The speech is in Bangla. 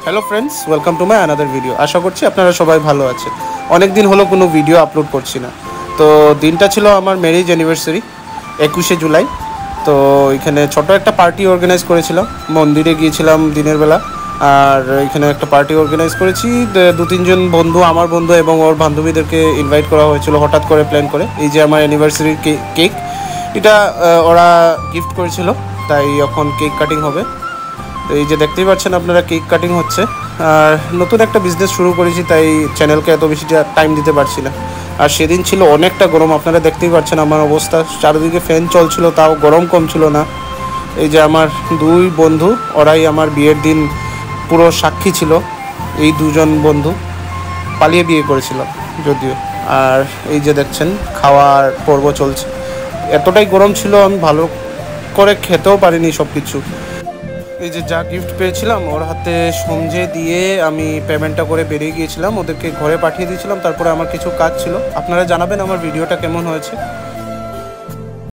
Hello friends, welcome to my another video. আশা করছি আপনারা সবাই ভালো আছেন। অনেক দিন হলো কোনো ভিডিও আপলোড করছি না। তো দিনটা ছিল আমার ম্যারেজ অ্যানিভার্সারি, 21শে জুলাই। তো এখানে ছোট একটা পার্টি অর্গানাইজ করেছিলাম, মন্দিরে গিয়েছিলাম দিনের বেলা। আর এখানে একটা পার্টি অর্গানাইজ করেছি, দু তিনজন বন্ধু, আমার বন্ধু এবং ওর বান্ধবীদেরকে ইনভাইট করা হয়েছিল হঠাৎ করে প্ল্যান করে। এই যে আমার অ্যানিভার্সারির কেক, এটা ওরা গিফট করেছিল, তাই এখন কেক কাটিং হবে। তো এই যে দেখতেই পাচ্ছেন আপনারা, কেক কাটিং হচ্ছে। আর নতুন একটা বিজনেস শুরু করেছি, তাই চ্যানেলকে এত বেশি টাইম দিতে পারছি না। আর সেদিন ছিল অনেকটা গরম, আপনারা দেখতেই পাচ্ছেন আমার অবস্থা, চারিদিকে ফ্যান চলছিল তাও গরম কম ছিল না। এই যে আমার দুই বন্ধু, ওরাই আমার বিয়ের দিন পুরো সাক্ষী ছিল। এই দুজন বন্ধু পালিয়ে বিয়ে করেছিল যদিও। আর এই যে দেখছেন খাওয়ার পর্ব চলছে। এতটাই গরম ছিল, আমি ভালো করে খেতেও পারিনি সব কিছু। এই যে যা গিফট পেয়েছিলাম ওর হাতে সমঝে দিয়ে আমি পেমেন্টটা করে বেরিয়ে গিয়েছিলাম, ওদেরকে ঘরে পাঠিয়ে দিয়েছিলাম। তারপরে আমার কিছু কাজ ছিল, আপনারা জানাবেন আমার ভিডিওটা কেমন হয়েছে।